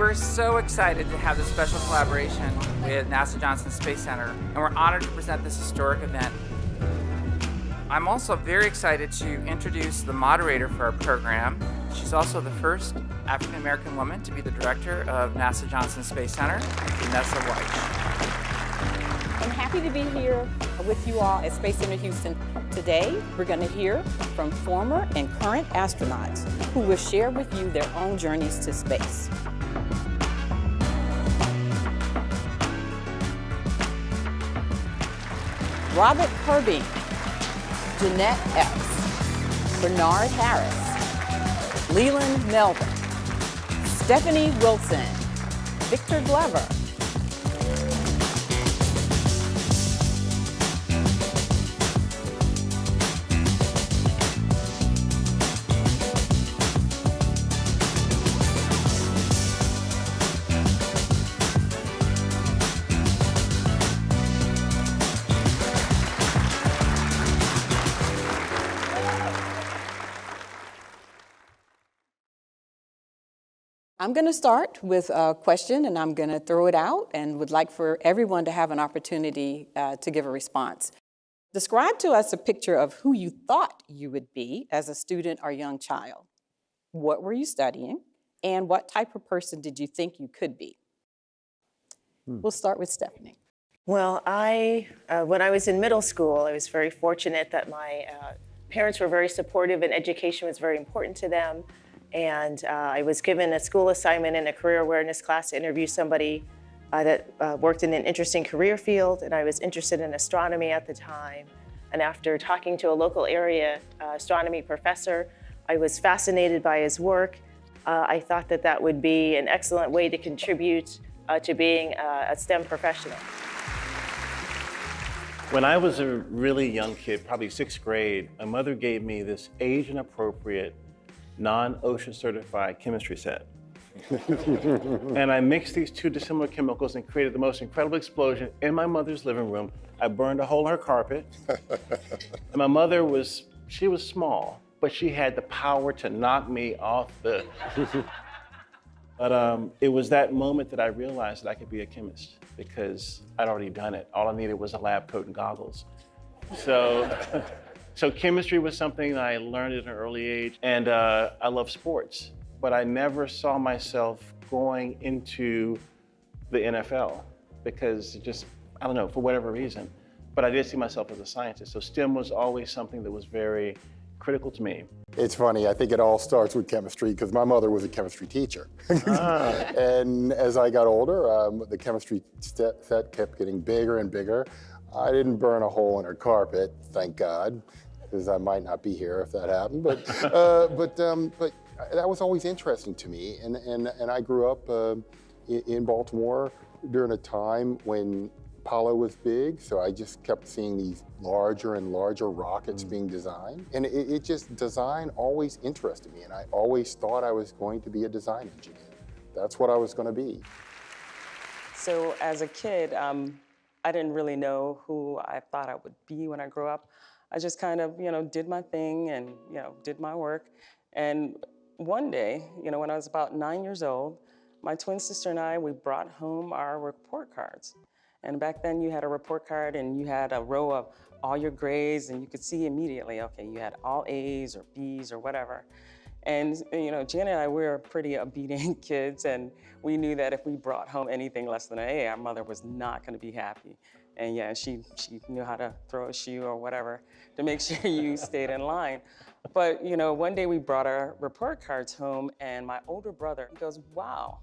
We're so excited to have this special collaboration with NASA Johnson Space Center, and we're honored to present this historic event. I'm also very excited to introduce the moderator for our program. She's also the first African-American woman to be the director of NASA Johnson Space Center, Vanessa White. I'm happy to be here with you all at Space Center Houston. Today, we're going to hear from former and current astronauts who will share with you their own journeys to space. Robert Herbing, Jeanette Epps, Bernard Harris, Leland Melvin, Stephanie Wilson, Victor Glover, I'm going to start with a question, and I'm going to throw it out and would like for everyone to have an opportunity to give a response. Describe to us a picture of who you thought you would be as a student or young child. What were you studying, and what type of person did you think you could be? We'll start with Stephanie. Well, when I was in middle school, I was very fortunate that my parents were very supportive and education was very important to them. And I was given a school assignment in a career awareness class to interview somebody that worked in an interesting career field, and I was interested in astronomy at the time. And after talking to a local area astronomy professor, I was fascinated by his work. I thought that that would be an excellent way to contribute to being a STEM professional. When I was a really young kid, probably 6th grade, my mother gave me this age-appropriate non-OSHA certified chemistry set. And I mixed these two dissimilar chemicals and created the most incredible explosion in my mother's living room. I burned a hole in her carpet. And my mother she was small, but she had the power to knock me off the... But it was that moment that I realized that I could be a chemist because I'd already done it. All I needed was a lab coat and goggles. So chemistry was something that I learned at an early age, and I love sports, but I never saw myself going into the NFL because I don't know, for whatever reason, but I did see myself as a scientist. So STEM was always something that was very critical to me. It's funny, I think it all starts with chemistry because my mother was a chemistry teacher. And as I got older, the chemistry set kept getting bigger and bigger. I didn't burn a hole in her carpet, thank God, because I might not be here if that happened. But that was always interesting to me. And I grew up in Baltimore during a time when Apollo was big, so I just kept seeing these larger and larger rockets being designed. And design always interested me, and I always thought I was going to be a design engineer. That's what I was going to be. So as a kid, I didn't really know who I thought I would be when I grew up. I just kind of, did my thing and, did my work. And one day, when I was about 9 years old, my twin sister and I, we brought home our report cards. And back then you had a report card and you had a row of all your grades and you could see immediately, okay, you had all A's or B's or whatever. And, Janet and I, we were pretty obedient kids, and we knew that if we brought home anything less than an A, our mother was not going to be happy. And yeah, she knew how to throw a shoe or whatever to make sure you stayed in line. But, one day we brought our report cards home, and my older brother goes, wow,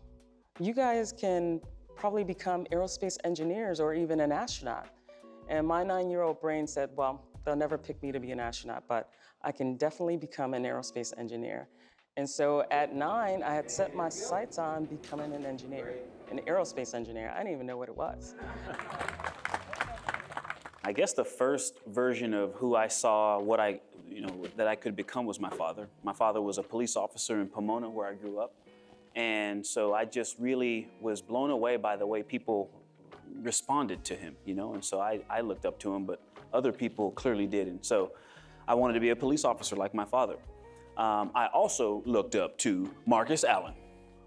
you guys can probably become aerospace engineers or even an astronaut. And my 9-year-old brain said, well, they'll never pick me to be an astronaut, but I can definitely become an aerospace engineer. And so at 9, I had set my sights on becoming an engineer, an aerospace engineer. I didn't even know what it was. I guess the first version of who I saw that I could become was my father. My father was a police officer in Pomona, where I grew up. And so I just really was blown away by the way people responded to him, and so I looked up to him, but other people clearly didn't. So I wanted to be a police officer like my father. I also looked up to Marcus Allen,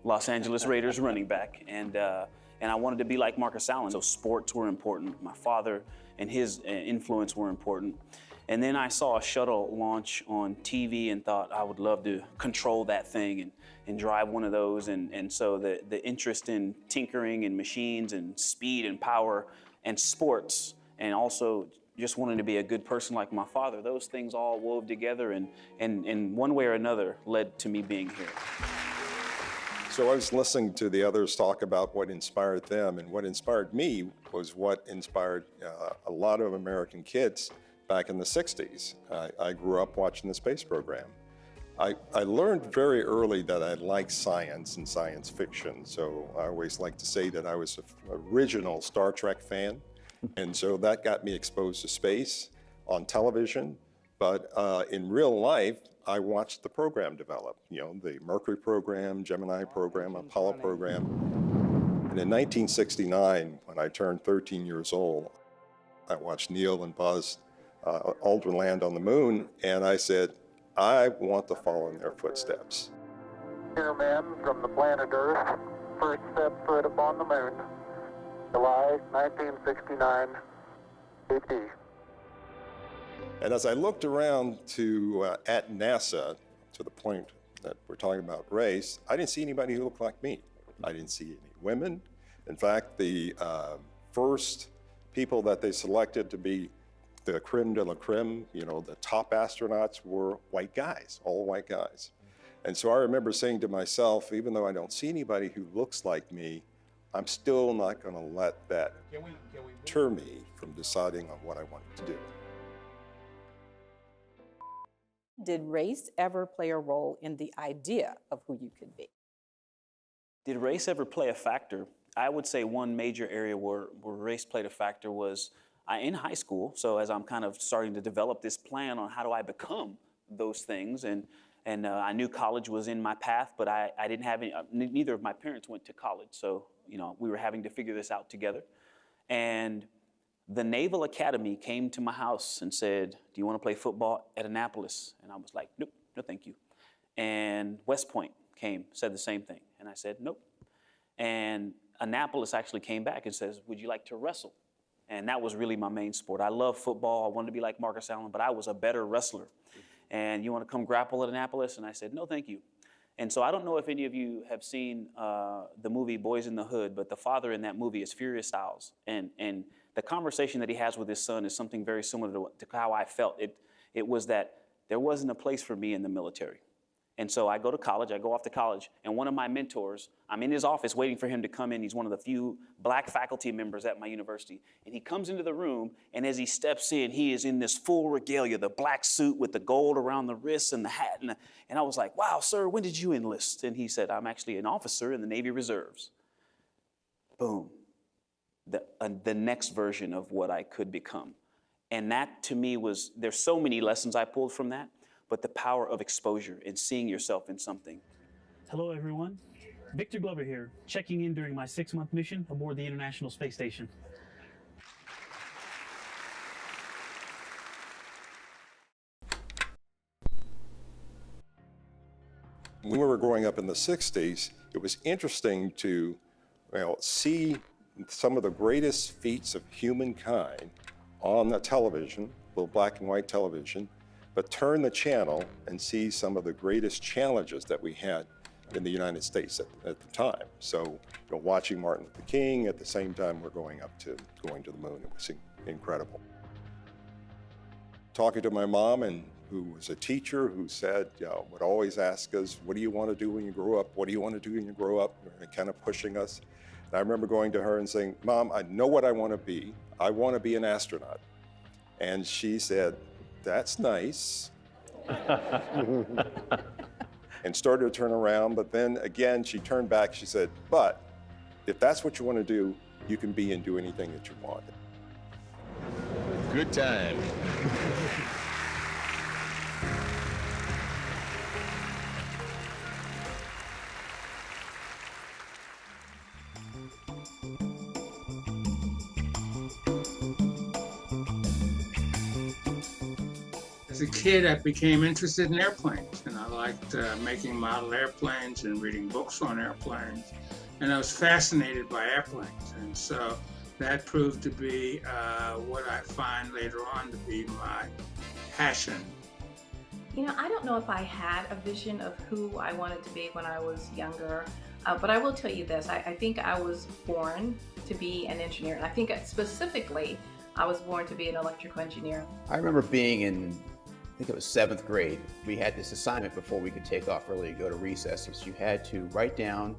Los Angeles Raiders running back, and I wanted to be like Marcus Allen. So sports were important. My father and his influence were important. And then I saw a shuttle launch on TV and thought I would love to control that thing and drive one of those. And so the interest in tinkering and machines and speed and power and sports, and also just wanting to be a good person like my father, those things all wove together and one way or another led to me being here. So I was listening to the others talk about what inspired them, and what inspired me was what inspired a lot of American kids back in the 60s. I grew up watching the space program. I learned very early that I liked science and science fiction, so I always like to say that I was an original Star Trek fan, and so that got me exposed to space on television. But in real life, I watched the program develop, you know, the Mercury program, Gemini program, Apollo program. And in 1969, when I turned 13 years old, I watched Neil and Buzz Aldrin land on the moon, and I said, I want to follow in their footsteps. Here, men from the planet Earth, first set foot upon the moon, July 1969, AD. And as I looked around at NASA, to the point that we're talking about race, I didn't see anybody who looked like me. I didn't see any women. In fact, the first people that they selected to be the creme de la creme, you know, the top astronauts were white guys, all white guys. And so I remember saying to myself, even though I don't see anybody who looks like me, I'm still not going to let that deter me from deciding on what I wanted to do. Did race ever play a role in the idea of who you could be? Did race ever play a factor? I would say one major area where race played a factor was in high school. So as I'm kind of starting to develop this plan on how do I become those things, and I knew college was in my path, but I didn't have any, neither of my parents went to college. So, you know, we were having to figure this out together. And the Naval Academy came to my house and said, do you want to play football at Annapolis? And I was like, nope, no thank you. And West Point came, said the same thing. And I said, nope. And Annapolis actually came back and says, would you like to wrestle? And that was really my main sport. I love football. I wanted to be like Marcus Allen, but I was a better wrestler. And you want to come grapple at Annapolis? And I said, no, thank you. And so I don't know if any of you have seen the movie Boys in the Hood, but the father in that movie is Furious Styles. And the conversation that he has with his son is something very similar to how I felt. It was that there wasn't a place for me in the military. And so I go off to college, and one of my mentors, I'm in his office waiting for him to come in. He's one of the few black faculty members at my university. And he comes into the room, and as he steps in, he is in this full regalia, the black suit with the gold around the wrists and the hat. And I was like, wow, sir, when did you enlist? And he said, I'm actually an officer in the Navy Reserves. Boom. The next version of what I could become. And that to me was, there's so many lessons I pulled from that, but the power of exposure and seeing yourself in something. Hello everyone, Victor Glover here, checking in during my 6-month mission aboard the International Space Station. When we were growing up in the 60s, it was interesting to see some of the greatest feats of humankind on the television, little black and white television, but turn the channel and see some of the greatest challenges that we had in the United States at the time. So, watching Martin Luther King at the same time we're going to the moon, it was incredible. Talking to my mom, and who was a teacher, who said, would always ask us, what do you want to do when you grow up? What do you want to do when you grow up? And kind of pushing us. And I remember going to her and saying, Mom, I know what I want to be. I want to be an astronaut. And she said, that's nice. And started to turn around, but then again, she turned back, she said, but if that's what you want to do, you can be and do anything that you want. Good time. As a kid, I became interested in airplanes, and I liked making model airplanes and reading books on airplanes. And I was fascinated by airplanes. And so that proved to be what I find later on to be my passion. You know, I don't know if I had a vision of who I wanted to be when I was younger, but I will tell you this. I think I was born to be an engineer. And I think specifically, I was born to be an electrical engineer. I remember being in, I think it was 7th grade. We had this assignment before we could take off early to go to recess. So you had to write down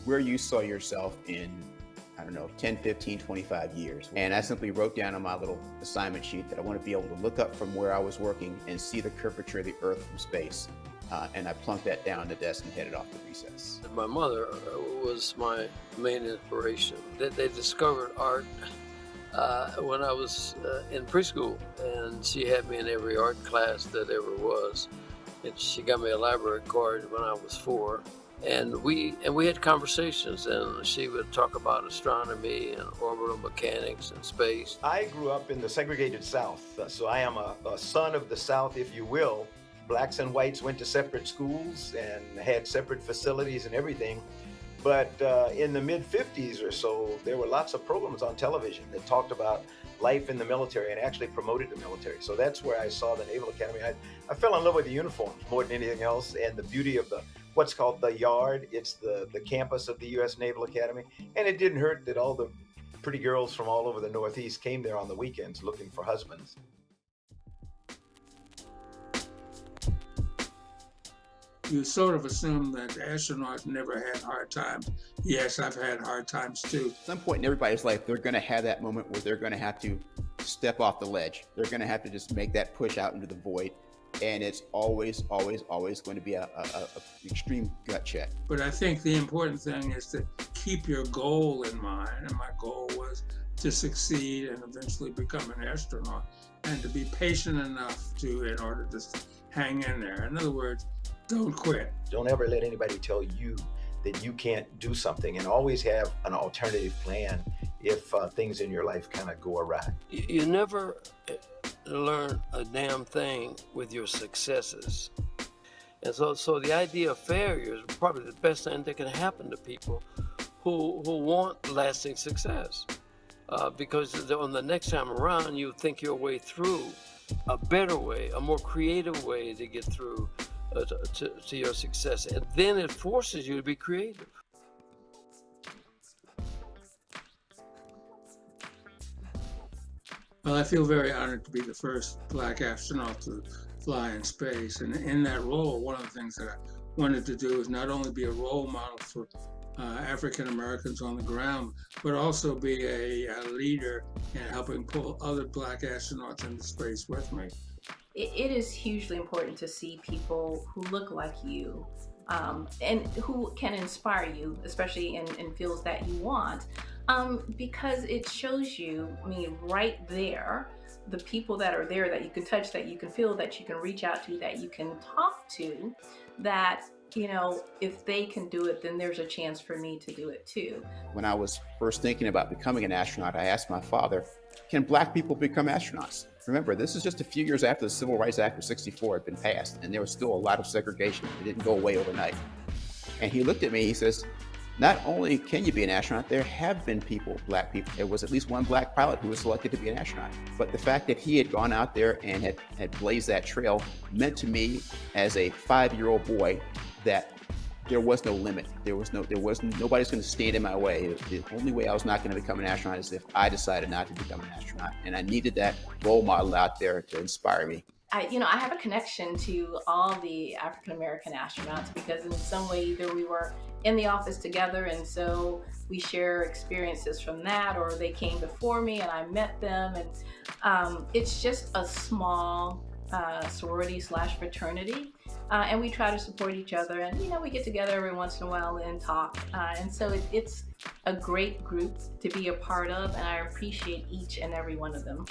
where you saw yourself in, I don't know, 10, 15, 25 years. And I simply wrote down on my little assignment sheet that I want to be able to look up from where I was working and see the curvature of the Earth from space. And I plunked that down on the desk and headed off to recess. My mother was my main inspiration. They discovered art when I was in preschool, and she had me in every art class that ever was. And she got me a library card when I was 4. And we had conversations, and she would talk about astronomy and orbital mechanics and space. I grew up in the segregated South, so I am a son of the South, if you will. Blacks and whites went to separate schools and had separate facilities and everything. But in the mid-50s or so, there were lots of programs on television that talked about life in the military and actually promoted the military. So that's where I saw the Naval Academy. I fell in love with the uniforms more than anything else, and the beauty of what's called the Yard. It's the campus of the U.S. Naval Academy. And it didn't hurt that all the pretty girls from all over the Northeast came there on the weekends looking for husbands. You sort of assume that astronauts never had hard times. Yes, I've had hard times too. At some point in everybody's life, they're going to have that moment where they're going to have to step off the ledge. They're going to have to just make that push out into the void. And it's always, always, always going to be a extreme gut check. But I think the important thing is to keep your goal in mind. And my goal was to succeed and eventually become an astronaut, and to be patient enough in order to hang in there. In other words, don't quit. Don't ever let anybody tell you that you can't do something, and always have an alternative plan if things in your life kind of go awry. You never learn a damn thing with your successes. And so the idea of failure is probably the best thing that can happen to people who want lasting success. Because on the next time around, you think your way through a better way, a more creative way to get through to your success. And then it forces you to be creative. Well, I feel very honored to be the first Black astronaut to fly in space. And in that role, one of the things that I wanted to do is not only be a role model for African Americans on the ground, but also be a leader in helping pull other Black astronauts into space with me. It is hugely important to see people who look like you and who can inspire you, especially in fields that you want, because it shows you, I mean, right there, the people that are there that you can touch, that you can feel, that you can reach out to, that you can talk to, that, you know, if they can do it, then there's a chance for me to do it too. When I was first thinking about becoming an astronaut, I asked my father, can Black people become astronauts? Remember, this is just a few years after the Civil Rights Act of '64 had been passed, and there was still a lot of segregation. It didn't go away overnight. And he looked at me, he says, not only can you be an astronaut, there have been people, Black people. There was at least one Black pilot who was selected to be an astronaut. But the fact that he had gone out there and had blazed that trail meant to me as a 5-year-old boy that there was no limit. Nobody's going to stand in my way. The only way I was not going to become an astronaut is if I decided not to become an astronaut. And I needed that role model out there to inspire me. I have a connection to all the African American astronauts because in some way either we were in the office together and so we share experiences from that, or they came before me and I met them. And it's just a small sorority/fraternity. And we try to support each other, and we get together every once in a while and talk. And so it's a great group to be a part of, and I appreciate each and every one of them.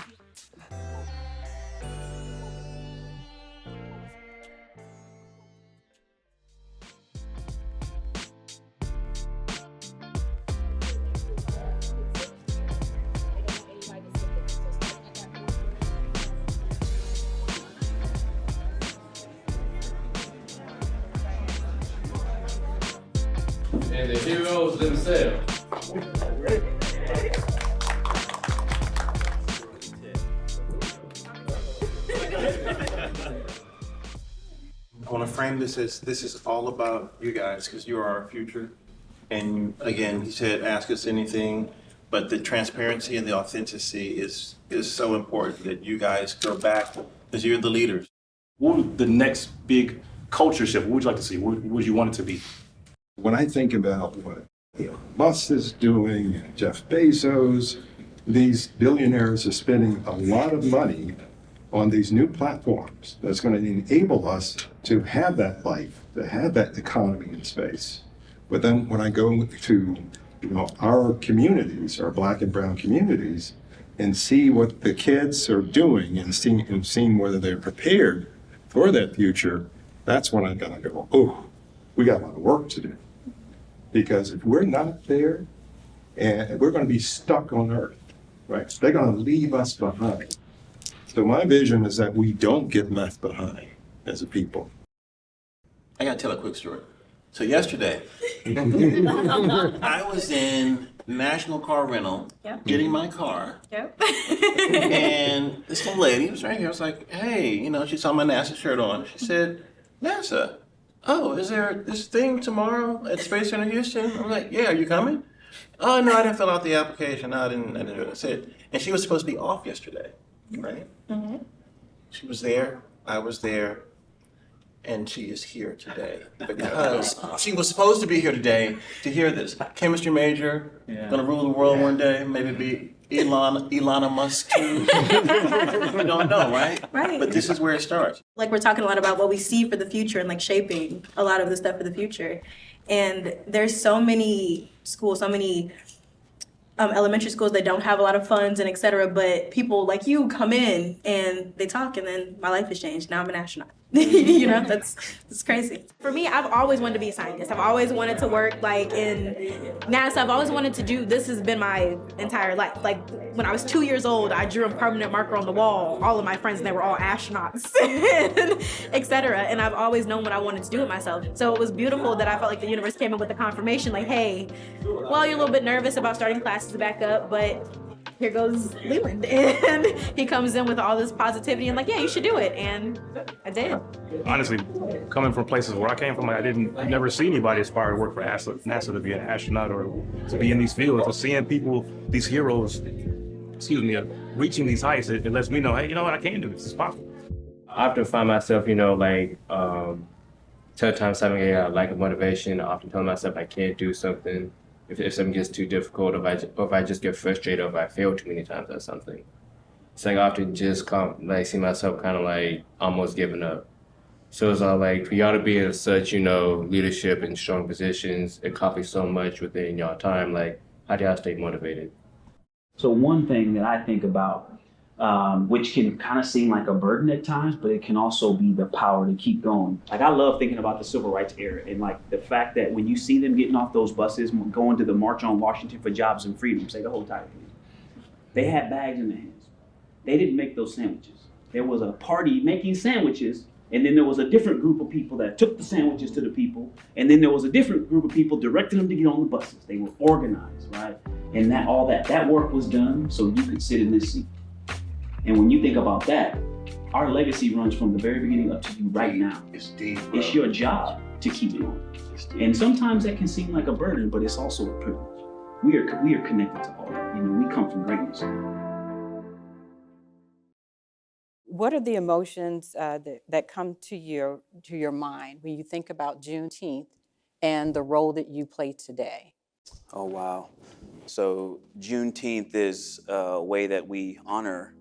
and the heroes themselves. I want to frame this as this is all about you guys because you are our future. And again, he said, ask us anything, but the transparency and the authenticity is so important that you guys go back because you're the leaders. What would the next big culture shift, what would you like to see? What would you want it to be? When I think about what Elon Musk is doing, and Jeff Bezos, these billionaires are spending a lot of money on these new platforms that's going to enable us to have that life, to have that economy in space. But then when I go to our communities, our Black and brown communities, and see what the kids are doing and seeing whether they're prepared for that future, that's when I'm gonna go, oh, we got a lot of work to do. Because if we're not there, and we're gonna be stuck on Earth, right? They're gonna leave us behind. So my vision is that we don't get left behind as a people. I gotta tell a quick story. So yesterday, I was in National Car Rental, getting my car. Yep. And this little lady was right here. I was like, hey, she saw my NASA shirt on. She said, NASA, oh, is there this thing tomorrow at Space Center Houston? I'm like, yeah, are you coming? Oh, no, I didn't fill out the application. No, I didn't do it. I said, and she was supposed to be off yesterday, right? Mm-hmm. She was there, I was there, and she is here today because she was supposed to be here today to hear this. Chemistry major, gonna rule the world one day, maybe be Elon Musk too. You don't know, right? Right. But this is where it starts. Like we're talking a lot about what we see for the future and like shaping a lot of the stuff for the future. And there's so many schools, so many elementary schools that don't have a lot of funds and et cetera, but people like you come in and they talk and then my life has changed. Now I'm an astronaut. That's crazy. For me, I've always wanted to be a scientist. I've always wanted to work like in NASA. I've always wanted to do, this has been my entire life. Like when I was 2 years old, I drew a permanent marker on the wall, all of my friends, and they were all astronauts, et cetera. And I've always known what I wanted to do with myself. So it was beautiful that I felt like the universe came in with the confirmation, like, hey, well, you're a little bit nervous about starting classes back up, but here goes Leland. And he comes in with all this positivity and like, yeah, you should do it. And I did. Honestly, coming from places where I came from, I never see anybody aspire to work for NASA to be an astronaut or to be in these fields. Or seeing people, these heroes, reaching these heights, it lets me know, hey, you know what, I can do this, it's possible. I often find myself, tough times having a lack of motivation. I often tell myself I can't do something. If something gets too difficult, or if I just get frustrated, or if I fail too many times at something. It's like I often just see myself kind of like almost giving up. So it's all like, for y'all to be in such, leadership and strong positions, accomplish so much within y'all time, like, how do y'all stay motivated? So one thing that I think about, which can kind of seem like a burden at times, but it can also be the power to keep going. Like I love thinking about the civil rights era and like the fact that when you see them getting off those buses, going to the March on Washington for Jobs and Freedom, say the whole title, please. They had bags in their hands. They didn't make those sandwiches. There was a party making sandwiches, and then there was a different group of people that took the sandwiches to the people, and then there was a different group of people directing them to get on the buses. They were organized, right? And that work was done so you could sit in this seat. And when you think about that, our legacy runs from the very beginning up to you right now. It's deep, bro. It's your job to keep it on. And sometimes that can seem like a burden, but it's also a privilege. We are connected to all that. We come from greatness. What are the emotions that come to your mind when you think about Juneteenth and the role that you play today? Oh, wow. So Juneteenth is a way that we honor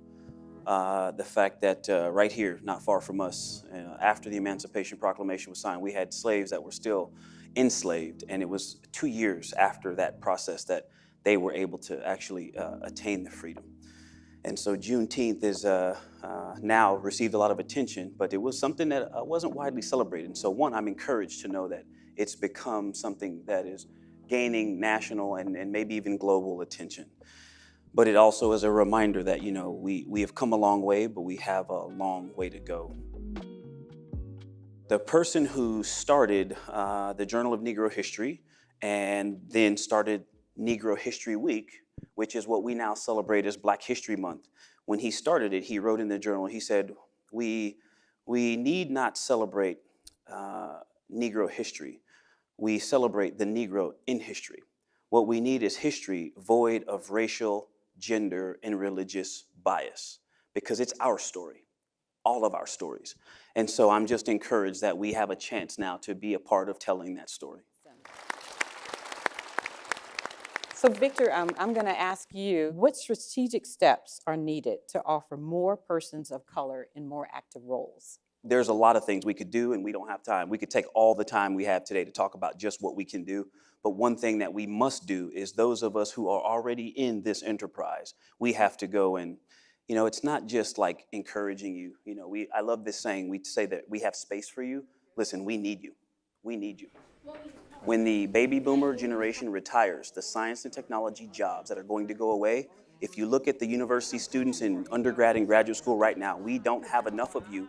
the fact that right here, not far from us, after the Emancipation Proclamation was signed, we had slaves that were still enslaved, and it was 2 years after that process that they were able to actually attain the freedom. And so Juneteenth is now received a lot of attention, but it was something that wasn't widely celebrated. And so one, I'm encouraged to know that it's become something that is gaining national and maybe even global attention. But it also is a reminder that, we have come a long way, but we have a long way to go. The person who started the Journal of Negro History and then started Negro History Week, which is what we now celebrate as Black History Month. When he started it, he wrote in the journal, he said, we need not celebrate Negro history. We celebrate the Negro in history. What we need is history void of racial, gender, and religious bias, because it's our story, all of our stories. And so I'm just encouraged that we have a chance now to be a part of telling that story. So Victor, I'm going to ask you, what strategic steps are needed to offer more persons of color in more active roles? There's a lot of things we could do, and we don't have time. We could take all the time we have today to talk about just what we can do. But one thing that we must do is those of us who are already in this enterprise, we have to go and, you know, it's not just like encouraging you. You know, I love this saying, we say that we have space for you. Listen, we need you. We need you. When the baby boomer generation retires, the science and technology jobs that are going to go away, if you look at the university students in undergrad and graduate school right now, we don't have enough of you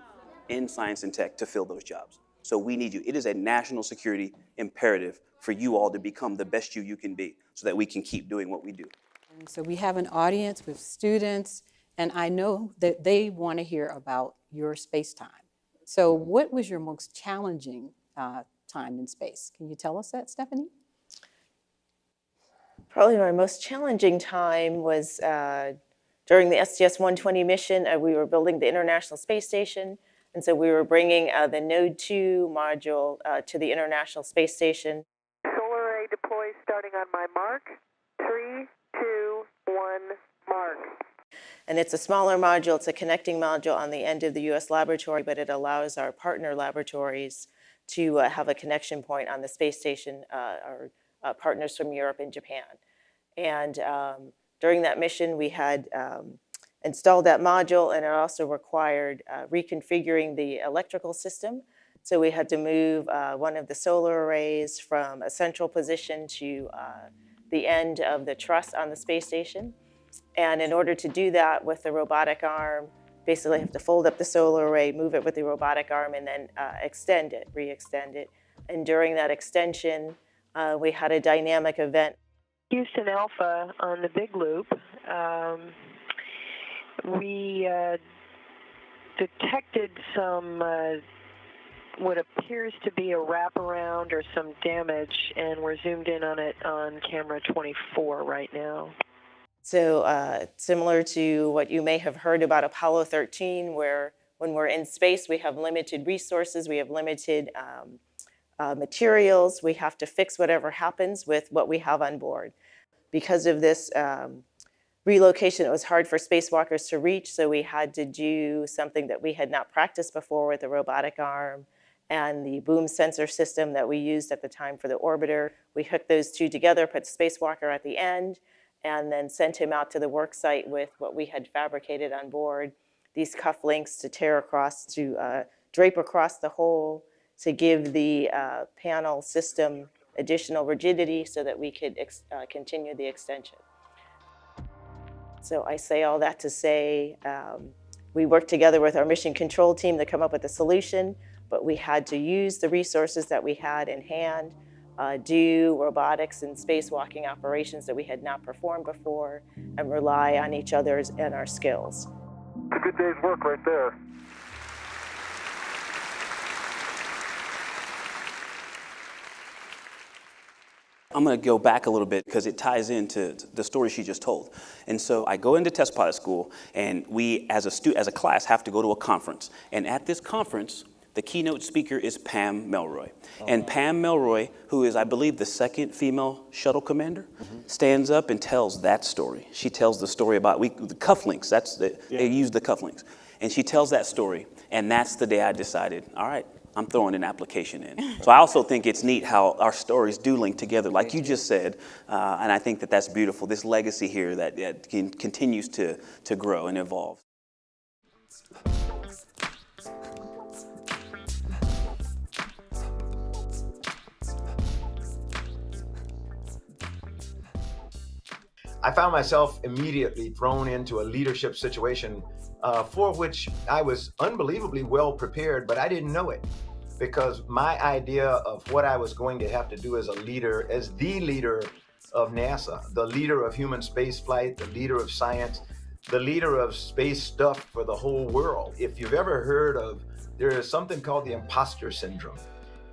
in science and tech to fill those jobs. So we need you. It is a national security imperative for you all to become the best you can be so that we can keep doing what we do. And so we have an audience with students, and I know that they want to hear about your space time. So what was your most challenging time in space? Can you tell us that, Stephanie? Probably my most challenging time was during the STS-120 mission. We were building the International Space Station, and so we were bringing the Node 2 module to the International Space Station. Solar array deploys starting on my mark. 3, 2, 1, mark. And it's a smaller module. It's a connecting module on the end of the U.S. laboratory, but it allows our partner laboratories to have a connection point on the space station, our partners from Europe and Japan. And during that mission, we had installed that module, and it also required reconfiguring the electrical system. So we had to move one of the solar arrays from a central position to the end of the truss on the space station. And in order to do that with the robotic arm, basically have to fold up the solar array, move it with the robotic arm, and then extend it, re-extend it. And during that extension, we had a dynamic event. Houston Alpha on the big loop. We detected some what appears to be a wraparound or some damage, and we're zoomed in on it on camera 24 right now. So similar to what you may have heard about Apollo 13, where when we're in space, we have limited resources, we have limited materials, we have to fix whatever happens with what we have on board. Because of this relocation, it was hard for spacewalkers to reach, so we had to do something that we had not practiced before with the robotic arm and the boom sensor system that we used at the time for the orbiter. We hooked those two together, put the spacewalker at the end, and then sent him out to the work site with what we had fabricated on board, these cuff links to tear across, to drape across the hole, to give the panel system additional rigidity so that we could continue the extension. So I say all that to say we worked together with our mission control team to come up with a solution, but we had to use the resources that we had in hand, do robotics and spacewalking operations that we had not performed before, and rely on each other's and our skills. It's a good day's work right there. I'm going to go back a little bit because it ties into the story she just told. And so I go into test pilot school, and we, as a class, have to go to a conference. And at this conference, the keynote speaker is Pam Melroy. And Pam Melroy, who is, I believe, the second female shuttle commander, stands up and tells that story. She tells the story about the cufflinks. They use the cufflinks. And she tells that story. And that's the day I decided, all right, I'm throwing an application in. So I also think it's neat how our stories do link together, like you just said, and I think that that's beautiful, this legacy here that continues to grow and evolve. I found myself immediately thrown into a leadership situation for which I was unbelievably well prepared, but I didn't know it. because my idea of what I was going to have to do as a leader, as the leader of NASA, the leader of human space flight, the leader of science, the leader of space stuff for the whole world. If you've ever heard of, there is something called the imposter syndrome.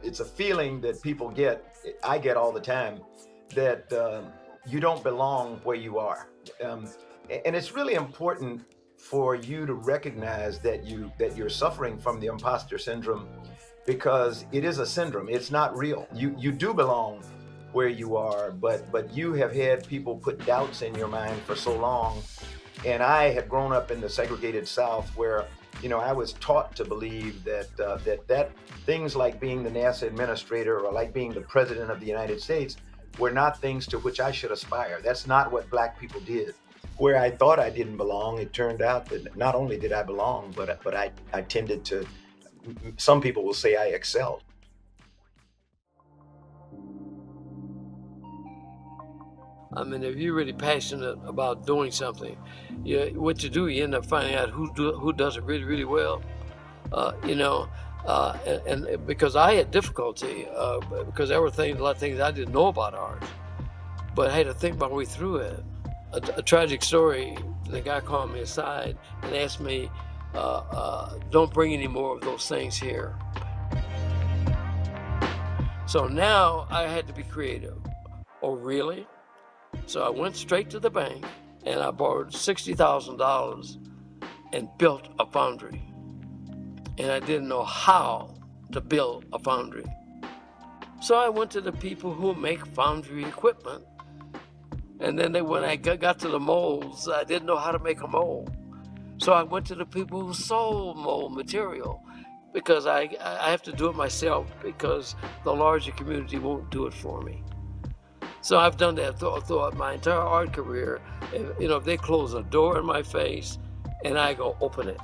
It's a feeling that people get, I get all the time, that you don't belong where you are. And it's really important for you to recognize that you're suffering from the imposter syndrome, because it is a syndrome. It's not real. You do belong where you are, but you have had people put doubts in your mind for so long. And I had grown up in the segregated South, where I was taught to believe that things like being the NASA administrator or like being the president of the United States were not things to which I should aspire. That's not what Black people did. Where I thought I didn't belong, it turned out that not only did I belong, but I tended to, some people will say I excelled. I mean, if you're really passionate about doing something, what you do, you end up finding out who does it really, really well. And because I had difficulty, because there were a lot of things I didn't know about art, but I had to think my way through it. A tragic story, the guy called me aside and asked me, don't bring any more of those things here. So now I had to be creative. Oh, really? So I went straight to the bank and I borrowed $60,000 and built a foundry. And I didn't know how to build a foundry. So I went to the people who make foundry equipment. And then when I got to the molds, I didn't know how to make a mold. So I went to the people who sold mold material, because I have to do it myself because the larger community won't do it for me. So I've done that throughout my entire art career. If they close a door in my face and I go open it.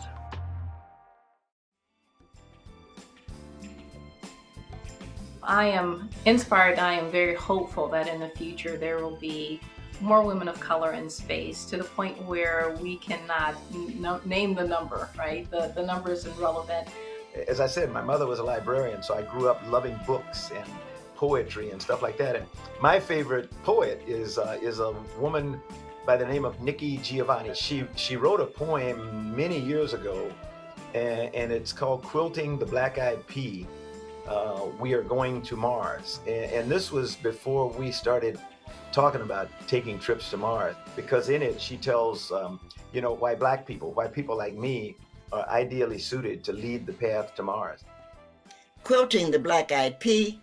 I am inspired. I am very hopeful that in the future there will be more women of color in space, to the point where we cannot name the number, right? The number is irrelevant. As I said, my mother was a librarian, so I grew up loving books and poetry and stuff like that. And my favorite poet is a woman by the name of Nikki Giovanni. She wrote a poem many years ago, and it's called "Quilting the Black-Eyed Pea." We are going to Mars, and this was before we started talking about taking trips to Mars, because in it she tells why why people like me are ideally suited to lead the path to Mars. Quilting the Black-Eyed Pea.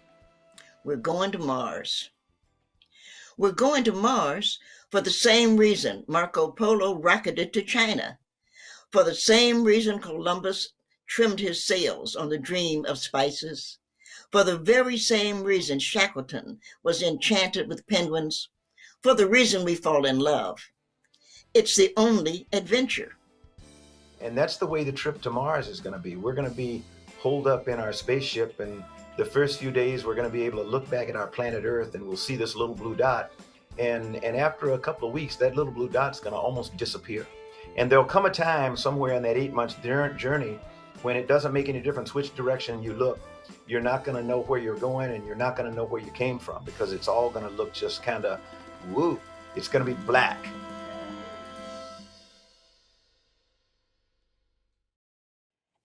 We're going to Mars. We're going to Mars for the same reason Marco Polo rocketed to China, for the same reason Columbus trimmed his sails on the dream of spices, for the very same reason Shackleton was enchanted with penguins, for the reason we fall in love. It's the only adventure. And that's the way the trip to Mars is going to be. We're going to be holed up in our spaceship, and the first few days we're going to be able to look back at our planet Earth, and we'll see this little blue dot. And after a couple of weeks, that little blue dot's going to almost disappear. And there'll come a time somewhere in that 8-month journey when it doesn't make any difference which direction you look. You're not going to know where you're going, and you're not going to know where you came from, because it's all going to look just kind of woo. It's going to be black.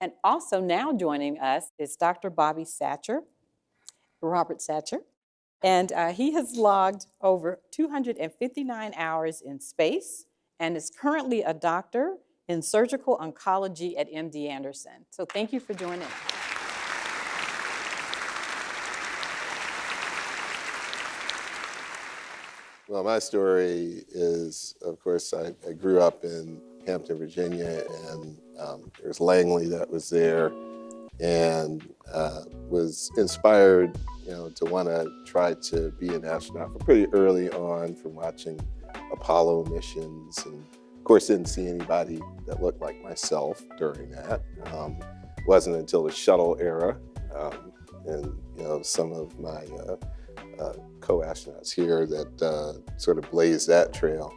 And also now joining us is Dr. Robert Satcher, and he has logged over 259 hours in space and is currently a doctor in surgical oncology at MD Anderson. So thank you for joining us. Well, my story is, of course, I grew up in Hampton, Virginia, and there's Langley that was there, and was inspired, to want to try to be an astronaut from pretty early on, from watching Apollo missions, and of course didn't see anybody that looked like myself during that. Wasn't until the shuttle era, and some of my co-astronauts here that sort of blazed that trail.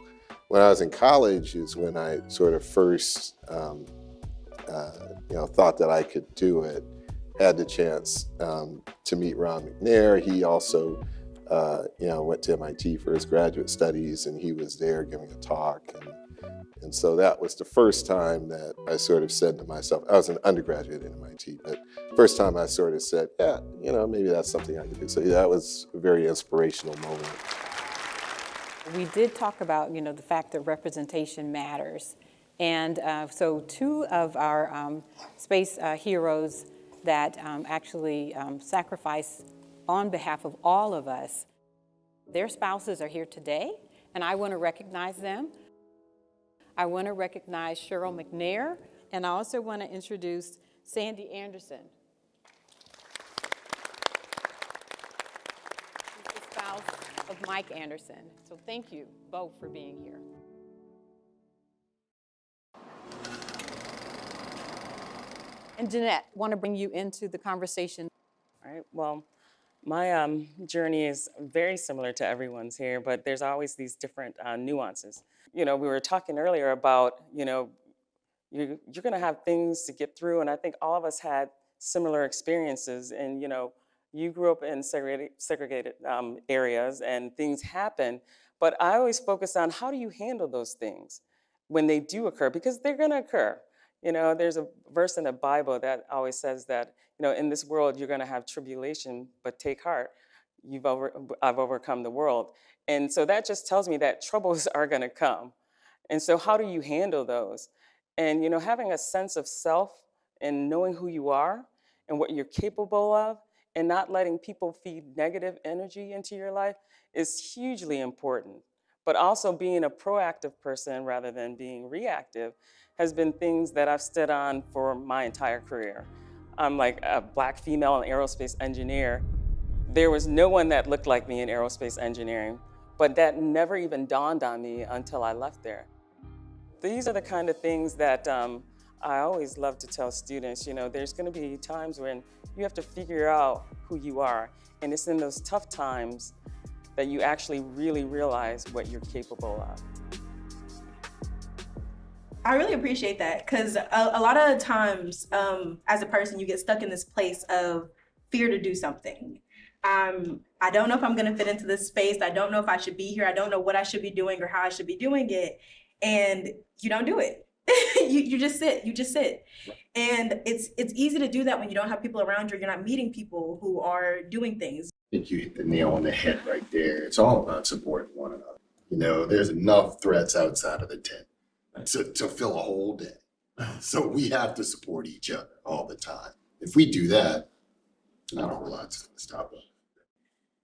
When I was in college is when I sort of first thought that I could do it. had the chance to meet Ron McNair. He also went to MIT for his graduate studies, and he was there giving a talk. And so that was the first time that I sort of said to myself, I was an undergraduate at MIT, but first time I sort of said, yeah, maybe that's something I could do. So that was a very inspirational moment. We did talk about, the fact that representation matters. And so two of our space heroes that actually sacrificed on behalf of all of us, their spouses are here today, and I want to recognize them. I want to recognize Cheryl McNair, and I also want to introduce Sandy Anderson. She's the spouse of Mike Anderson. So thank you both for being here. And Jeanette, want to bring you into the conversation. All right, well, my journey is very similar to everyone's here, but there's always these different nuances. We were talking earlier about, you're going to have things to get through, and I think all of us had similar experiences. And, you grew up in segregated areas, and things happen, but I always focus on how do you handle those things when they do occur, because they're going to occur. There's a verse in the Bible that always says that, in this world, you're going to have tribulation, but take heart. I've overcome the world. And so that just tells me that troubles are going to come. And so how do you handle those? And, having a sense of self and knowing who you are and what you're capable of and not letting people feed negative energy into your life is hugely important. But also being a proactive person rather than being reactive has been things that I've stood on for my entire career. I'm like a Black female and aerospace engineer. There was no one that looked like me in aerospace engineering, but that never even dawned on me until I left there. These are the kind of things that I always love to tell students, there's gonna be times when you have to figure out who you are, and it's in those tough times that you actually really realize what you're capable of. I really appreciate that, because a lot of times as a person, you get stuck in this place of fear to do something. I don't know if I'm gonna fit into this space. I don't know if I should be here. I don't know what I should be doing or how I should be doing it. And you don't do it. you just sit. And it's easy to do that when you don't have people around you, or you're not meeting people who are doing things. I think you hit the nail on the head right there. It's all about supporting one another. There's enough threats outside of the tent to fill a whole day. So we have to support each other all the time. If we do that, not a whole lot's gonna stop us.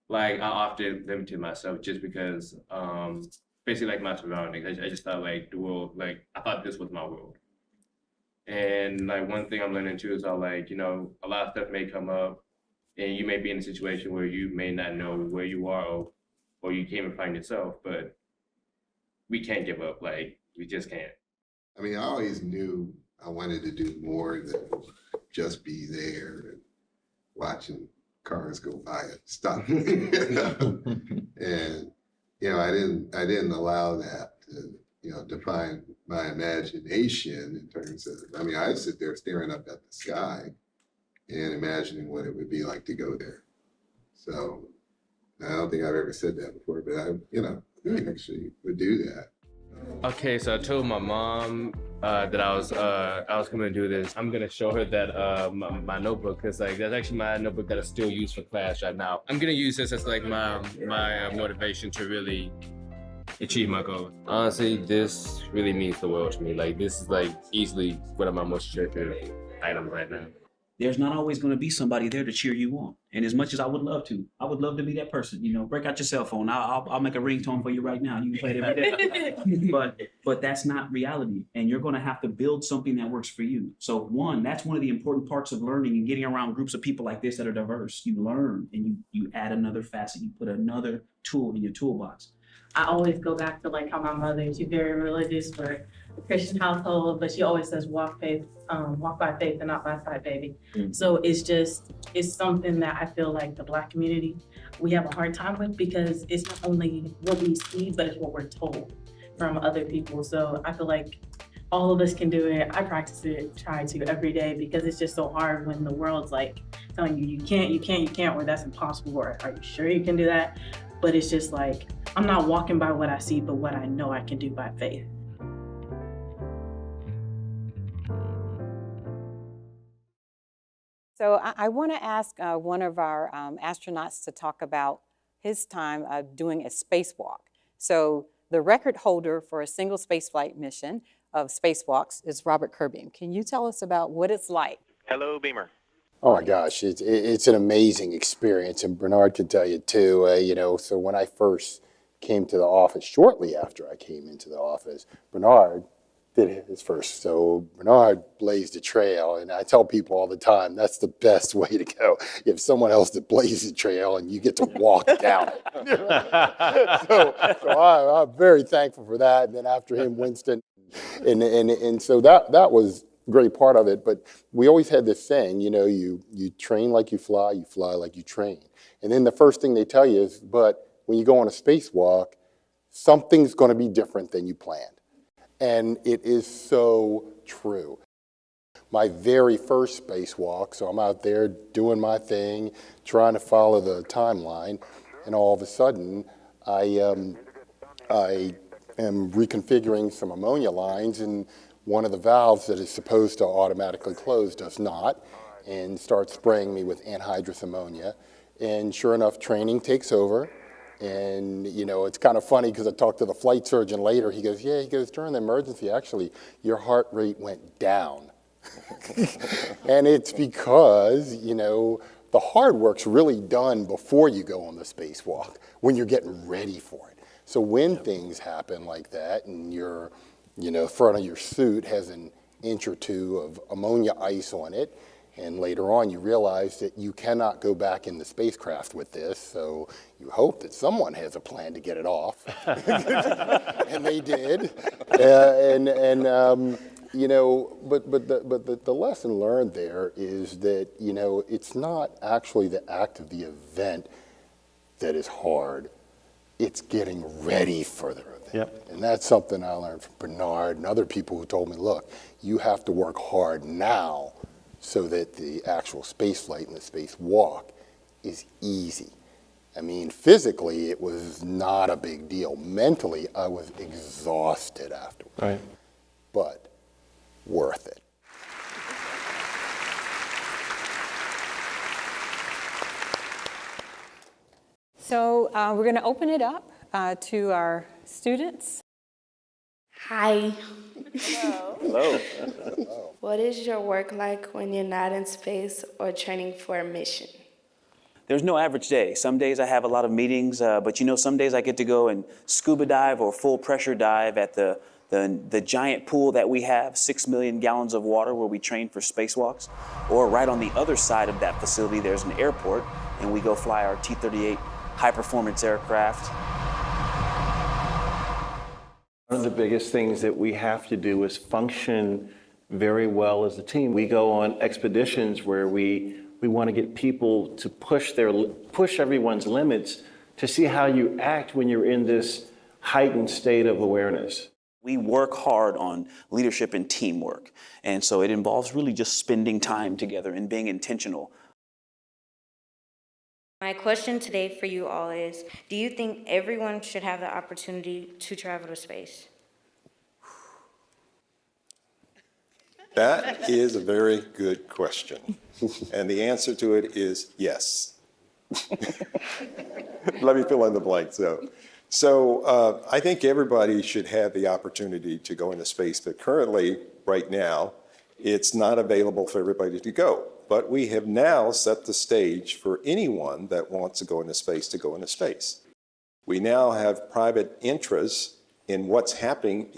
Like, I often limited myself just because, basically like my surroundings. I just thought like the world, like I thought this was my world. And like one thing I'm learning too is how like, a lot of stuff may come up and you may be in a situation where you may not know where you are or you can't even find yourself, but we can't give up. Like, we just can't. I mean, I always knew I wanted to do more than just be there and watching cars go by and stuff. And I didn't allow that to define my imagination in terms of, I sit there staring up at the sky and imagining what it would be like to go there. So I don't think I've ever said that before, but I actually would do that. Okay, so I told my mom that I was coming to do this. I'm gonna show her that my notebook, because like that's actually my notebook that I still use for class right now. I'm gonna use this as like my motivation to really achieve my goals. Honestly, this really means the world to me. Like, this is like easily one of my most cherished items right now. There's not always going to be somebody there to cheer you on. And as much as I would love to be that person. Break out your cell phone. I'll make a ringtone for you right now. You can play it every day. But that's not reality. And you're going to have to build something that works for you. So that's one of the important parts of learning and getting around groups of people like this that are diverse. You learn and you add another facet. You put another tool in your toolbox. I always go back to like how my mother, she's very religious, for a Christian household, but she always says walk by faith and not by sight, baby. Mm-hmm. So it's something that I feel like the Black community, we have a hard time with, because it's not only what we see, but it's what we're told from other people. So I feel like all of us can do it. I practice it, try to every day, because it's just so hard when the world's like telling you you can't, or that's impossible, or are you sure you can do that? But it's just like, I'm not walking by what I see, but what I know I can do by faith. So I want to ask one of our astronauts to talk about his time doing a spacewalk. So the record holder for a single spaceflight mission of spacewalks is Robert Kirby. Can you tell us about what it's like? Hello, Beamer. Oh my gosh, it's an amazing experience, and Bernard can tell you too. So when I first came to the office, shortly after I came into the office, Bernard did his first. So Bernard blazed a trail, and I tell people all the time, that's the best way to go. You have someone else that blazes a trail, and you get to walk down it. so I'm very thankful for that. And then after him, Winston, and so that was a great part of it. But we always had this saying, you train like you fly like you train. And then the first thing they tell you is, but when you go on a spacewalk, something's going to be different than you planned. And it is so true. My very first spacewalk, so I'm out there doing my thing, trying to follow the timeline, and all of a sudden, I am reconfiguring some ammonia lines, and one of the valves that is supposed to automatically close does not, and starts spraying me with anhydrous ammonia. And sure enough, training takes over. And, it's kind of funny because I talked to the flight surgeon later. He goes, during the emergency, actually, your heart rate went down. And it's because, the hard work's really done before you go on the spacewalk, when you're getting ready for it. So when things happen like that, and your, front of your suit has an inch or two of ammonia ice on it, and later on, you realize that you cannot go back in the spacecraft with this, so you hope that someone has a plan to get it off. And they did. But the lesson learned there is that, it's not actually the act of the event that is hard. It's getting ready for the event. Yep. And that's something I learned from Bernard and other people who told me, look, you have to work hard now so that the actual space flight and the spacewalk is easy. I mean, physically, it was not a big deal. Mentally, I was exhausted afterwards. Right. But worth it. So we're going to open it up to our students. Hi. Hello. What is your work like when you're not in space or training for a mission? There's no average day. Some days I have a lot of meetings, but some days I get to go and scuba dive or full pressure dive at the giant pool that we have, 6 million gallons of water where we train for spacewalks. Or right on the other side of that facility, there's an airport, and we go fly our T-38 high-performance aircraft. One of the biggest things that we have to do is function very well as a team. We go on expeditions where we want to get people to push everyone's limits to see how you act when you're in this heightened state of awareness. We work hard on leadership and teamwork. And so it involves really just spending time together and being intentional. My question today for you all is, do you think everyone should have the opportunity to travel to space? That is a very good question. And the answer to it is yes. Let me fill in the blanks, though. So I think everybody should have the opportunity to go into space, but currently, right now, it's not available for everybody to go. But we have now set the stage for anyone that wants to go into space to go into space. We now have private interests in what's happening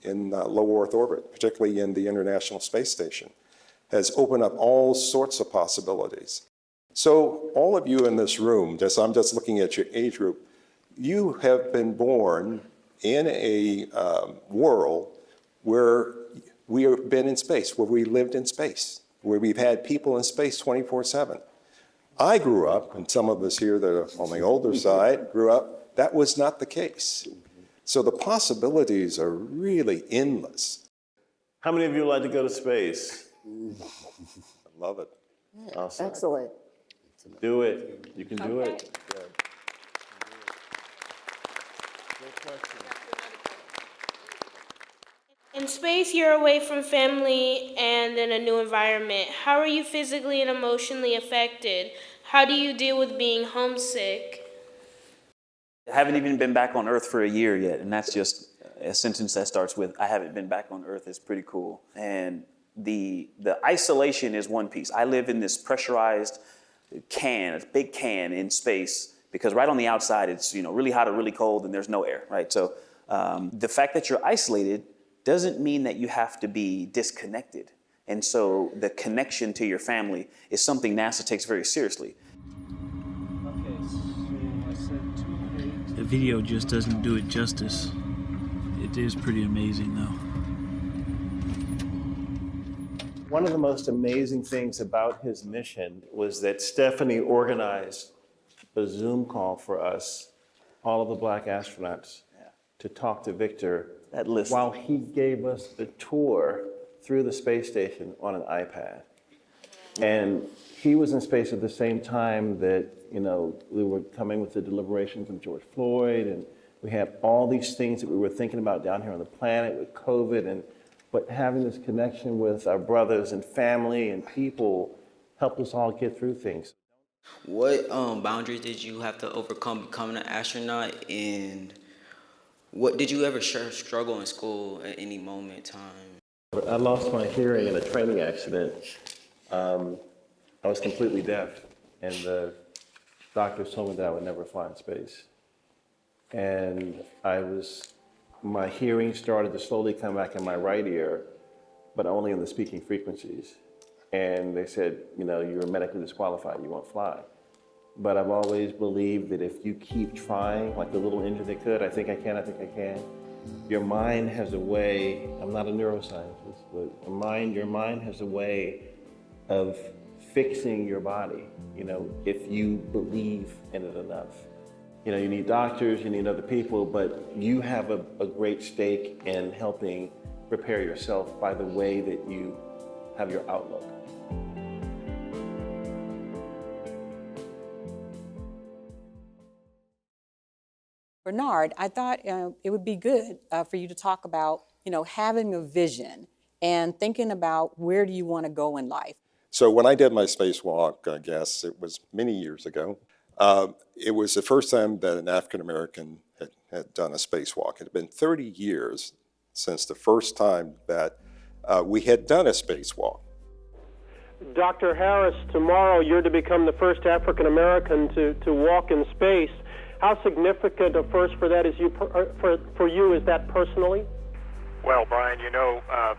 in low Earth orbit, particularly in the International Space Station, has opened up all sorts of possibilities. So all of you in this room, I'm just looking at your age group, you have been born in a world where we have been in space, where we lived in space, where we've had people in space 24/7. I grew up, and some of us here that are on the older side grew up, that was not the case. So the possibilities are really endless. How many of you would like to go to space? I love it. Awesome. Excellent. Do it. You can do it. In space, you're away from family and in a new environment. How are you physically and emotionally affected? How do you deal with being homesick? I haven't even been back on Earth for a year yet, and that's just a sentence that starts with, I haven't been back on Earth. Is pretty cool. And the isolation is one piece. I live in this pressurized can, a big can in space, because right on the outside it's really hot or really cold and there's no air, right? So the fact that you're isolated doesn't mean that you have to be disconnected. And so the connection to your family is something NASA takes very seriously. The video just doesn't do it justice. It is pretty amazing, though. One of the most amazing things about his mission was that Stephanie organized a Zoom call for us, all of the Black astronauts, to talk to Victor while he gave us the tour through the space station on an iPad. And he was in space at the same time that, we were coming with the deliberations of George Floyd, and we had all these things that we were thinking about down here on the planet with COVID, but having this connection with our brothers and family and people helped us all get through things. What boundaries did you have to overcome becoming an astronaut, and what did you ever struggle in school at any moment in time? I lost my hearing in a training accident. I was completely deaf, and the doctors told me that I would never fly in space. And my hearing started to slowly come back in my right ear, but only in the speaking frequencies. And they said, you're medically disqualified, you won't fly. But I've always believed that if you keep trying, like the little engine that could, I think I can, your mind has a way, I'm not a neuroscientist, but your mind has a way of fixing your body, if you believe in it enough. You need doctors, you need other people, but you have a great stake in helping prepare yourself by the way that you have your outlook. Bernard, I thought it would be good for you to talk about, having a vision and thinking about where do you want to go in life. So when I did my spacewalk, I guess it was many years ago, it was the first time that an African-American had done a spacewalk. It had been 30 years since the first time that we had done a spacewalk. Dr. Harris, tomorrow you're to become the first African-American to walk in space. How significant a first for that is for you is that personally? Well, Brian,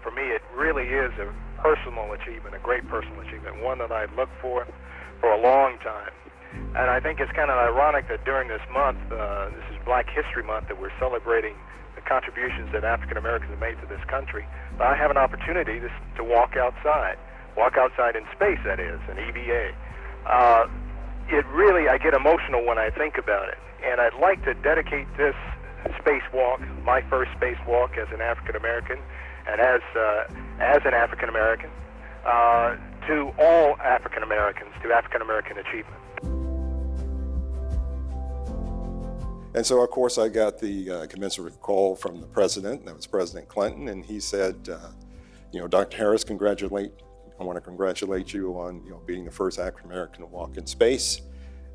for me it really is a personal achievement, a great personal achievement, one that I've looked for a long time. And I think it's kind of ironic that during this month, this is Black History Month, that we're celebrating the contributions that African Americans have made to this country. But I have an opportunity to walk outside in space, that is, an EVA. I get emotional when I think about it. And I'd like to dedicate this spacewalk, my first spacewalk as an African American, and as an African American, to all African Americans, to African American achievement. And so, of course, I got the commensurate call from the president, that was President Clinton, and he said, Dr. Harris, I want to congratulate you on being the first African American to walk in space.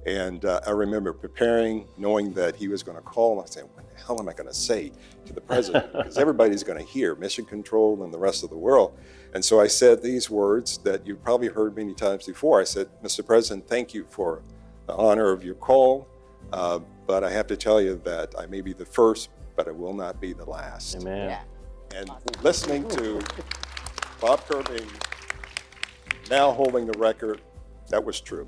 And I remember preparing, knowing that he was going to call, and I said, what the hell am I going to say to the president? Because everybody's going to hear, Mission Control and the rest of the world. And so I said these words that you've probably heard many times before. I said, Mr. President, thank you for the honor of your call, but I have to tell you that I may be the first, but I will not be the last. Amen. Yeah. And listening to Bob Kirby now holding the record, that was true.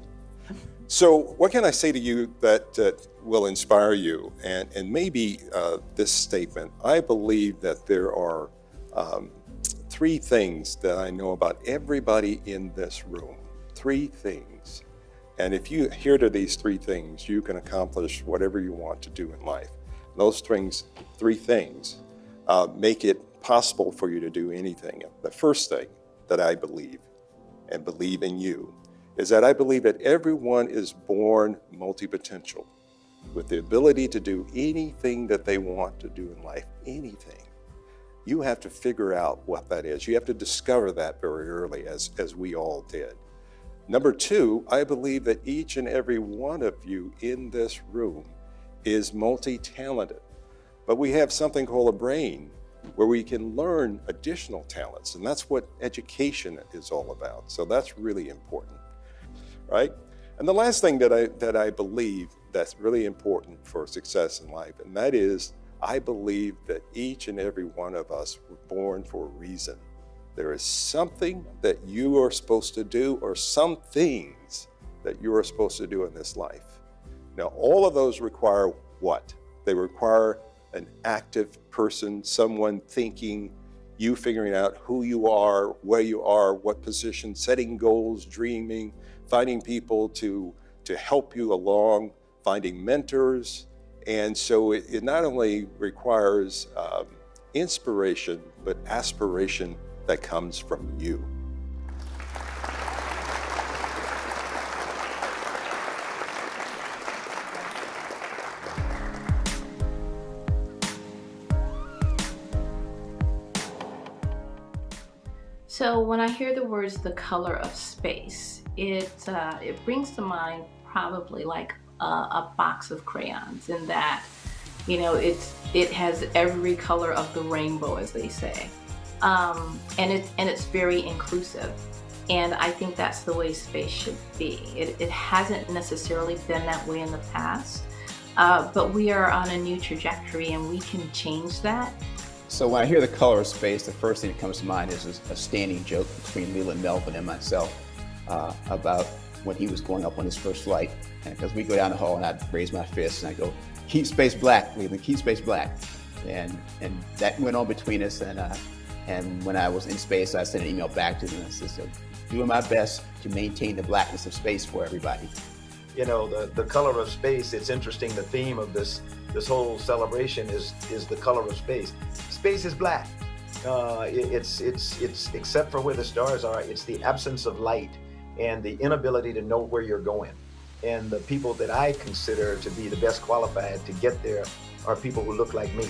So what can I say to you that will inspire you? And maybe this statement, I believe that there are three things that I know about everybody in this room. Three things. And if you adhere to these three things, you can accomplish whatever you want to do in life. Those three things make it possible for you to do anything. The first thing that I believe, and believe in you, is that I believe that everyone is born multi-potential, with the ability to do anything that they want to do in life, anything. You have to figure out what that is. You have to discover that very early, as we all did. Number two, I believe that each and every one of you in this room is multi-talented, but we have something called a brain where we can learn additional talents, and that's what education is all about. So that's really important, right? And the last thing that I believe that's really important for success in life, and that is, I believe that each and every one of us were born for a reason. There is something that you are supposed to do, or some things that you are supposed to do in this life. Now, all of those require what? They require an active person, someone thinking, you figuring out who you are, where you are, what position, setting goals, dreaming, finding people to help you along, finding mentors. And so it not only requires inspiration, but aspiration that comes from you. So when I hear the words "the color of space," it brings to mind probably like a box of crayons, in that, you know, it has every color of the rainbow, as they say, and it's very inclusive. And I think that's the way space should be. It hasn't necessarily been that way in the past, but we are on a new trajectory, and we can change that. So when I hear the color of space, the first thing that comes to mind is a standing joke between Leland Melvin and myself about when he was going up on his first flight. Because we go down the hall and I'd raise my fist and I go, "Keep space black, Leland, keep space black." And that went on between us. And when I was in space, I sent an email back to them and I said, "Doing my best to maintain the blackness of space for everybody." You know, the color of space, it's interesting, the theme of this whole celebration is the color of space. Space is black. It's except for where the stars are, it's the absence of light and the inability to know where you're going. And the people that I consider to be the best qualified to get there are people who look like me,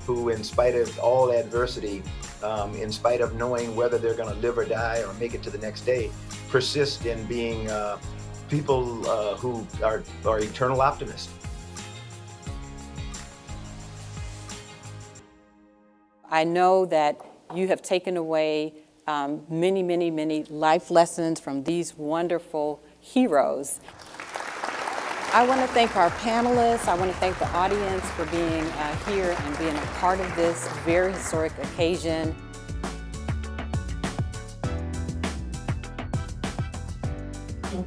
who, in spite of all adversity, in spite of knowing whether they're going to live or die or make it to the next day, persist in being people who are eternal optimists. I know that you have taken away many, many, many life lessons from these wonderful heroes. I want to thank our panelists. I want to thank the audience for being here and being a part of this very historic occasion.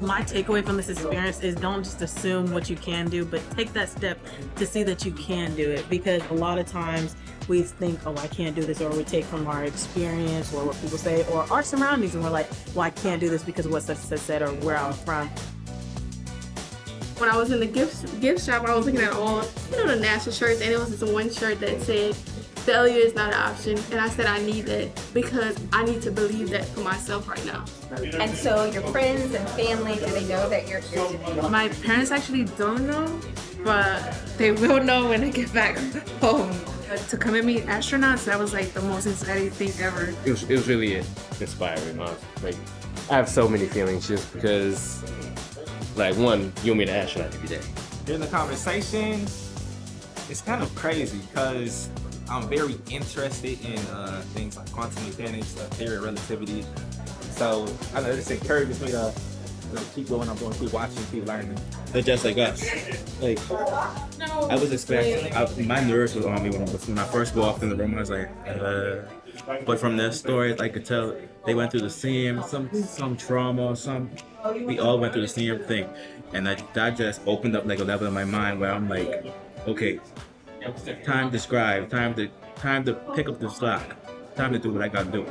My takeaway from this experience is, don't just assume what you can do, but take that step to see that you can do it. Because a lot of times we think, oh, I can't do this, or we take from our experience or what people say or our surroundings, and we're like, well, I can't do this because of what such said or where I'm from. When I was in the gift shop, I was looking at all, the national shirts, and it was this one shirt that said, "Failure is not an option." And I said I need that because I need to believe that for myself right now. And so your friends and family, do they know that you're here today? My parents actually don't know, but they will know when I get back home. To come and meet astronauts, that was like the most exciting thing ever. It was really inspiring. Like, I have so many feelings just because, like, one, you'll meet an astronaut every day. During the conversation, it's kind of crazy because I'm very interested in things like quantum mechanics, theory of relativity. So I know this encourages me to keep going. I'm going to keep watching, keep learning. They're just like us. Like, I was expecting, my nerves was on me when I first walked in the room. I was like, but from their stories, I could tell they went through the same, some trauma, we all went through the same thing. And that just opened up like a level in my mind where I'm like, okay, time to scribe, time to pick up the slack, time to do what I gotta do.